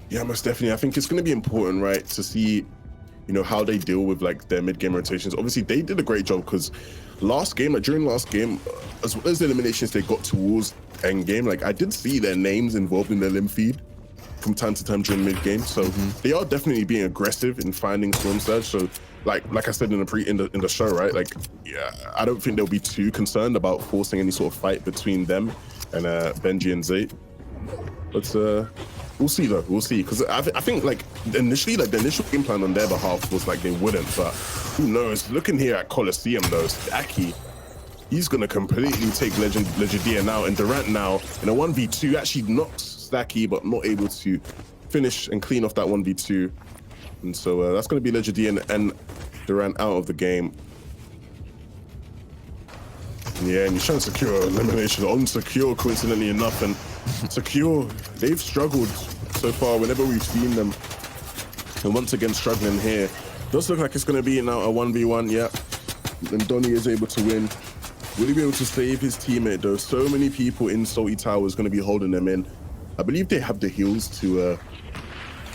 Yeah, most definitely. I think it's going to be important, right, to see, how they deal with like their mid-game rotations. Obviously, they did a great job because during last game, as well as the eliminations they got towards end game, like I did see their names involved in the limb feed from time to time during mid-game. So they are definitely being aggressive in finding Storm Surge. So like I said in the show, right? Like, yeah, I don't think they'll be too concerned about forcing any sort of fight between them and Benji and Zayt. But we'll see though. We'll see, because I think like initially, like the initial game plan on their behalf was like they wouldn't, but who knows? Looking here at Coliseum though, Aki, he's gonna completely take Legendia now, and Durant now in a 1v2 actually knocks Stacky, but not able to finish and clean off that 1v2, and so that's gonna be Legendia and Durant out of the game. Yeah, and he's trying to secure elimination on Secure, coincidentally enough, and Secure, they've struggled so far whenever we've seen them, and once again struggling here. Does look like it's going to be now a 1v1. Yeah, and Donnie is able to win. Will he be able to save his teammate though? So many people in Salty Tower is going to be holding them in. I believe they have the heals to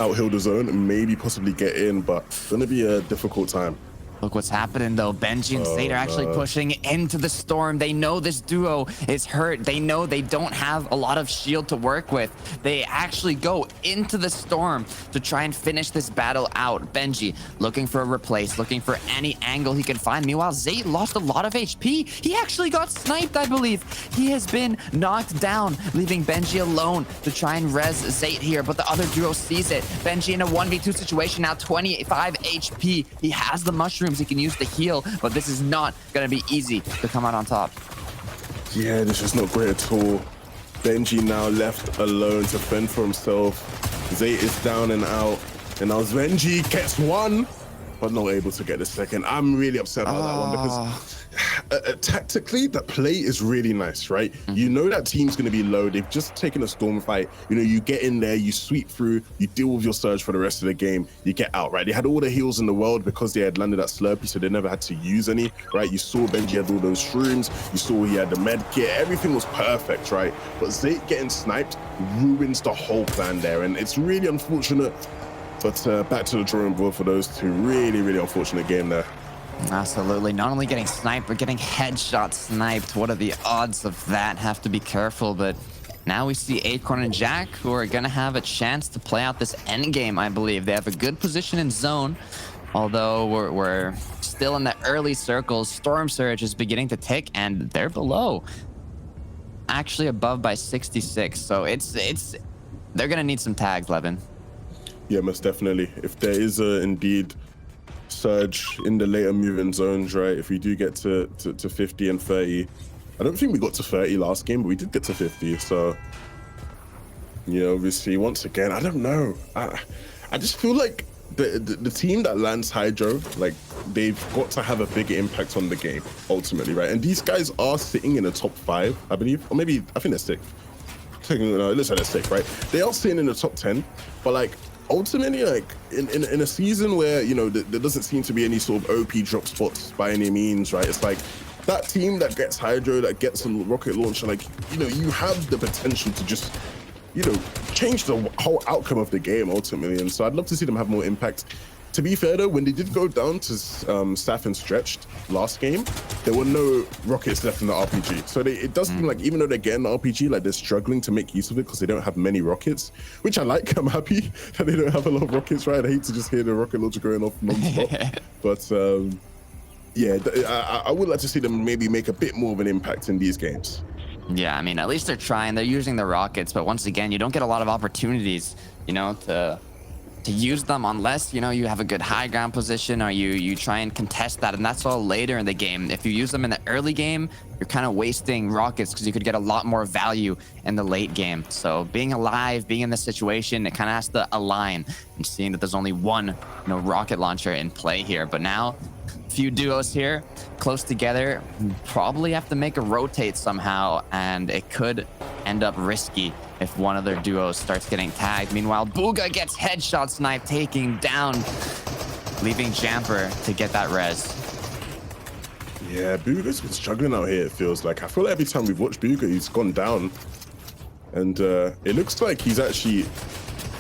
out-heal the zone and maybe possibly get in, but it's going to be a difficult time. Look what's happening though. Benji and Zayt are actually pushing into the storm. They know this duo is hurt. They know they don't have a lot of shield to work with. They actually go into the storm to try and finish this battle out. Benji looking for a replace, looking for any angle he can find. Meanwhile, Zayt lost a lot of HP. He actually got sniped, I believe. He has been knocked down, leaving Benji alone to try and res Zayt here, but the other duo sees it. Benji in a 1v2 situation now, 25 HP. He has the mushrooms he can use to heal, but this is not going to be easy to come out on top. Yeah, this is not great at all. Benji now left alone to fend for himself. Zayt is down and out, and now Benji gets one, but not able to get the second. I'm really upset about that one because tactically, that play is really nice, right? You know that team's going to be low. They've just taken a storm fight. You get in there, you sweep through, you deal with your surge for the rest of the game, you get out, right? They had all the heals in the world because they had landed at Slurpee, so they never had to use any, right? You saw Benji had all those shrooms, you saw he had the med kit, everything was perfect, right? But Zayt getting sniped ruins the whole plan there, and it's really unfortunate. But back to the drawing board for those two. Really, really unfortunate game there. Absolutely. Not only getting sniped, but getting headshot sniped. What are the odds of that? Have to be careful. But now we see Acorn and Jack, who are going to have a chance to play out this end game, I believe. They have a good position in zone, although we're still in the early circles. Storm Surge is beginning to tick, and they're below. Actually above by 66. So they're going to need some tags, Levin. Yeah, most definitely. If there is indeed surge in the later moving zones, right? If we do get to 50 and 30, I don't think we got to 30 last game, but we did get to 50. So, obviously, once again, I don't know. I just feel like the team that lands Hydro, like they've got to have a bigger impact on the game ultimately, right? And these guys are sitting in the top 5, I believe, or maybe I think they're 6th. No, it looks like they're 6th, right? They are sitting in the top 10, but like ultimately, like in a season where there doesn't seem to be any sort of OP drop spots by any means, right? It's like that team that gets Hydro, that gets some rocket launcher, like you have the potential to just change the whole outcome of the game ultimately. And so I'd love to see them have more impact. To be fair though, when they did go down to Staff and Stretched last game, there were no rockets left in the RPG. So it does seem like even though they're getting the RPG, like they're struggling to make use of it because they don't have many rockets, which I like. I'm happy that they don't have a lot of rockets, right? I hate to just hear the rocket launcher going off non-stop. But yeah, I would like to see them maybe make a bit more of an impact in these games. Yeah, I mean, at least they're trying. They're using the rockets, but once again, you don't get a lot of opportunities, to use them unless you have a good high ground position, or you try and contest that, and that's all later in the game. If you use them in the early game, you're kind of wasting rockets because you could get a lot more value in the late game. So being alive, being in this situation, it kind of has to align, and seeing that there's only one rocket launcher in play here. But now few duos here close together, probably have to make a rotate somehow, and it could end up risky if one of their duos starts getting tagged. Meanwhile, Booga gets headshot snipe, taking down, leaving Jamper to get that res. Yeah, Booga's been struggling out here, it feels like. I feel like every time we've watched Booga, he's gone down. And it looks like he's actually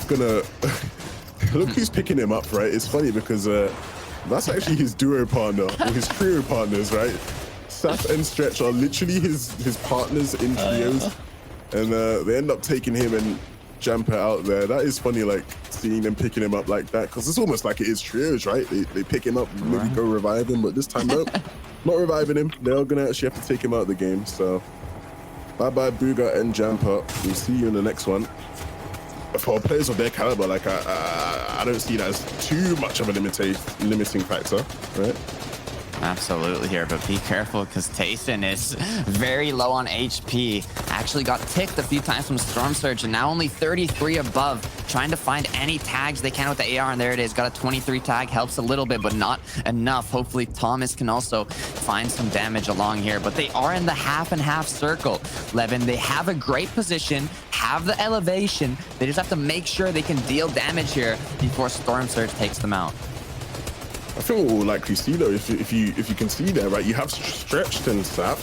Saf gonna look who's picking him up, right? It's funny because that's actually his duo partner or his trio partners, right? Saf and Stretch are literally his partners in trios, and they end up taking him and Jumper out there. That is funny, like seeing them picking him up like that, because it's almost like it is trios, right? They pick him up, maybe go revive him, but this time nope, not reviving him. They're gonna actually have to take him out of the game. So bye bye Booga and Jumper. We'll see you in the next one. For players of their caliber, like I don't see that as too much of a limiting factor, right? Absolutely here, but be careful because Tayson is very low on HP. Actually got ticked a few times from Storm Surge and now only 33 above. Trying to find any tags they can with the AR, and there it is. Got a 23 tag, helps a little bit, but not enough. Hopefully Thomas can also find some damage along here, but they are in the half and half circle. Levin, they have a great position, have the elevation. They just have to make sure they can deal damage here before Storm Surge takes them out. I think what we'll likely see though, if you can see there, right, you have Stretched and Sap,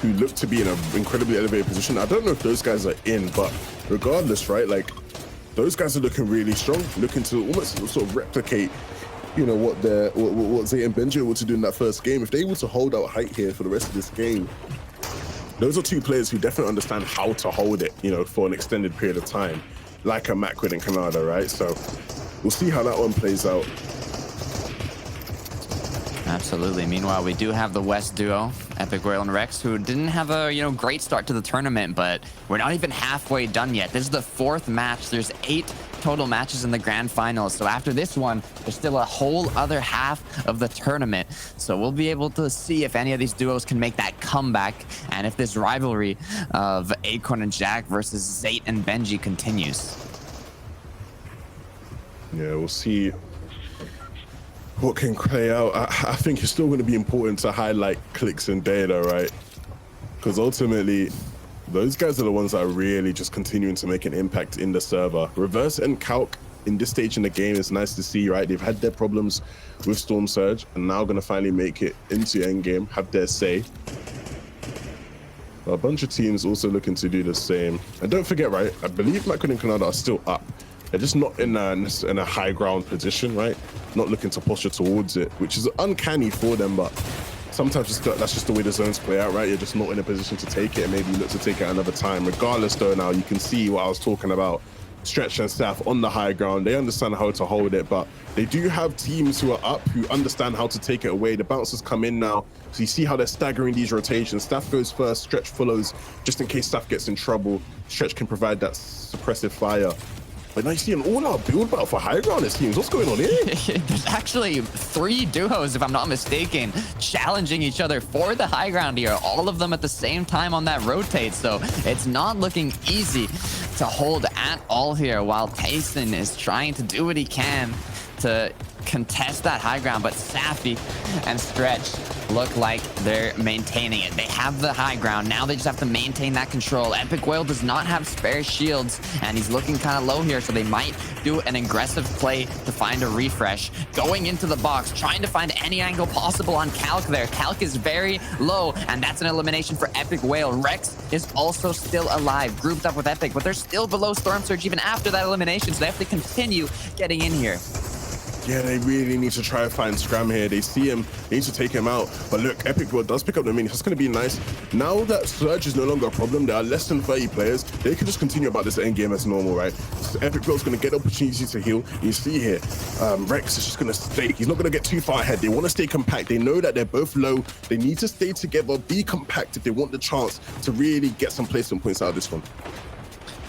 who look to be in an incredibly elevated position. I don't know if those guys are in, but regardless, right, like those guys are looking really strong, looking to almost sort of replicate, you know, what Zay and Benji were able to do in that first game. If they were to hold out height here for the rest of this game, those are two players who definitely understand how to hold it, you know, for an extended period of time, like a Macquid and Canada, right? So we'll see how that one plays out. Absolutely. Meanwhile, we do have the West duo, Epic Whale and Rex, who didn't have a great start to the tournament, but we're not even halfway done yet. This is the 4th match. There's 8 total matches in the grand finals. So after this one, there's still a whole other half of the tournament. So we'll be able to see if any of these duos can make that comeback and if this rivalry of Acorn and Jack versus Zate and Benji continues. Yeah, we'll see what can play out. I think it's still going to be important to highlight clicks and data, right? Because ultimately, those guys are the ones that are really just continuing to make an impact in the server. Reverse and Calc in this stage in the game is nice to see, right? They've had their problems with Storm Surge and now going to finally make it into endgame, have their say. A bunch of teams also looking to do the same. And don't forget, right, I believe Macquid and Canada are still up. They're just not in a high ground position, right? Not looking to posture towards it, which is uncanny for them, but sometimes that's just the way the zones play out, right? You're just not in a position to take it, and maybe you look to take it another time. Regardless, though, now you can see what I was talking about. Stretch and Staff on the high ground, they understand how to hold it, but they do have teams who are up who understand how to take it away. The bouncers come in now, so you see how they're staggering these rotations. Staff goes first, Stretch follows, just in case Staff gets in trouble. Stretch can provide that suppressive fire. But now you see an all-out build battle for high ground, it seems. What's going on here? There's actually 3 duos, if I'm not mistaken, challenging each other for the high ground here. All of them at the same time on that rotate. So it's not looking easy to hold at all here, while Tayson is trying to do what he can to contest that high ground, but Safi and Stretch look like they're maintaining it. They have the high ground. Now they just have to maintain that control. Epic Whale does not have spare shields, and he's looking kind of low here, so they might do an aggressive play to find a refresh. Going into the box, trying to find any angle possible on Calc there. Calc is very low, and that's an elimination for Epic Whale. Rex is also still alive, grouped up with Epic, but they're still below Storm Surge even after that elimination, so they have to continue getting in here. Yeah, they really need to try and find Scram here. They see him, they need to take him out. But look, Epic World does pick up the mini. That's going to be nice. Now that Surge is no longer a problem, there are less than 30 players. They can just continue about this end game as normal, right? So Epic World's going to get opportunities to heal. You see here, Rex is just going to stay. He's not going to get too far ahead. They want to stay compact. They know that they're both low. They need to stay together, be compact if they want the chance to really get some placement points out of this one.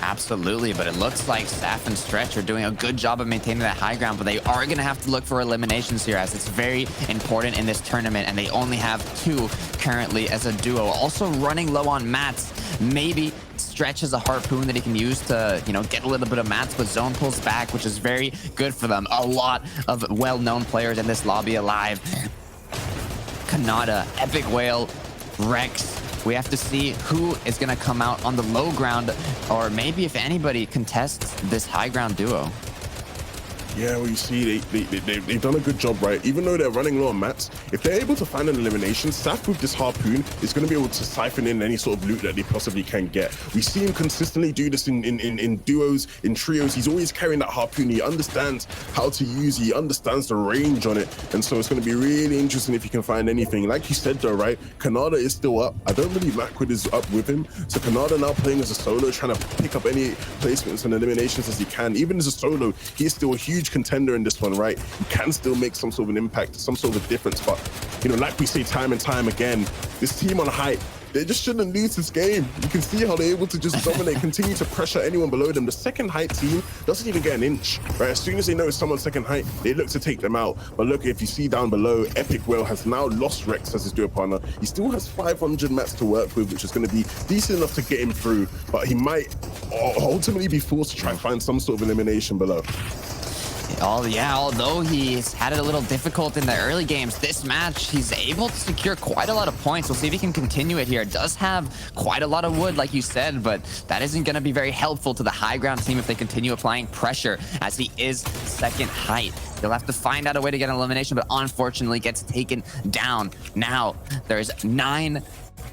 Absolutely, but it looks like Saf and Stretch are doing a good job of maintaining that high ground, but they are going to have to look for eliminations here, as it's very important in this tournament, and they only have 2 currently as a duo. Also running low on mats. Maybe Stretch has a harpoon that he can use to, get a little bit of mats, but Zone pulls back, which is very good for them. A lot of well-known players in this lobby alive. Kanata, Epic Whale, Rex. We have to see who is going to come out on the low ground, or maybe if anybody contests this high ground duo. Yeah, well, you see, they've done a good job, right? Even though they're running low on mats, if they're able to find an elimination, Saf with this harpoon is going to be able to siphon in any sort of loot that they possibly can get. We see him consistently do this in duos, in trios. He's always carrying that harpoon. He understands how to use it. He understands the range on it. And so it's going to be really interesting if he can find anything. Like you said, though, right? Kanada is still up. I don't believe Macquid is up with him. So Kanada now playing as a solo, trying to pick up any placements and eliminations as he can. Even as a solo, he is still a huge contender in this one, right? He can still make some sort of an impact, some sort of a difference. But, you know, like we say time and time again, this team on hype, they just shouldn't lose this game. You can see how they're able to just dominate, continue to pressure anyone below them. The second height team doesn't even get an inch, right? As soon as they know it's someone's second height, they look to take them out. But look, if you see down below, Epic Whale has now lost Rex as his duo partner. He still has 500 mats to work with, which is going to be decent enough to get him through. But he might ultimately be forced to try and find some sort of elimination below. Although he's had it a little difficult in the early games, this match, he's able to secure quite a lot of points. We'll see if he can continue it here. It does have quite a lot of wood, like you said, but that isn't going to be very helpful to the high ground team if they continue applying pressure, as he is second height. They'll have to find out a way to get an elimination, but unfortunately gets taken down. Now, there's 9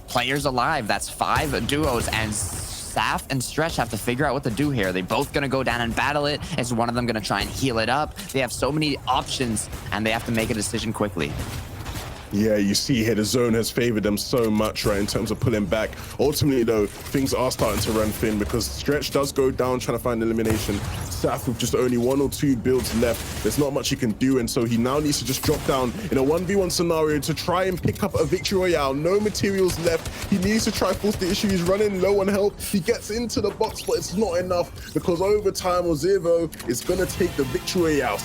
players alive. That's 5 duos, and Saf and Stretch have to figure out what to do here. They're both going to go down and battle it. Is one of them going to try and heal it up? They have so many options, and they have to make a decision quickly. Yeah, you see here, the zone has favored them so much, right, in terms of pulling back. Ultimately, though, things are starting to run thin because Stretch does go down trying to find elimination. Saf with just only 1 or 2 builds left. There's not much he can do, and so he now needs to just drop down in a 1v1 scenario to try and pick up a victory royale. No materials left. He needs to try force the issue. He's running low on health. He gets into the box, but it's not enough because over time, Ozirvo is going to take the victory royale.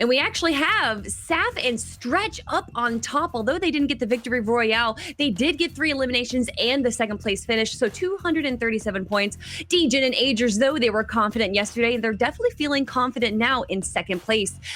And we actually have Saf and Stretch up on top. Although they didn't get the victory royale, they did get 3 eliminations and the second place finish. So 237 points. Djinn and Agers, though they were confident yesterday, they're definitely feeling confident now in second place.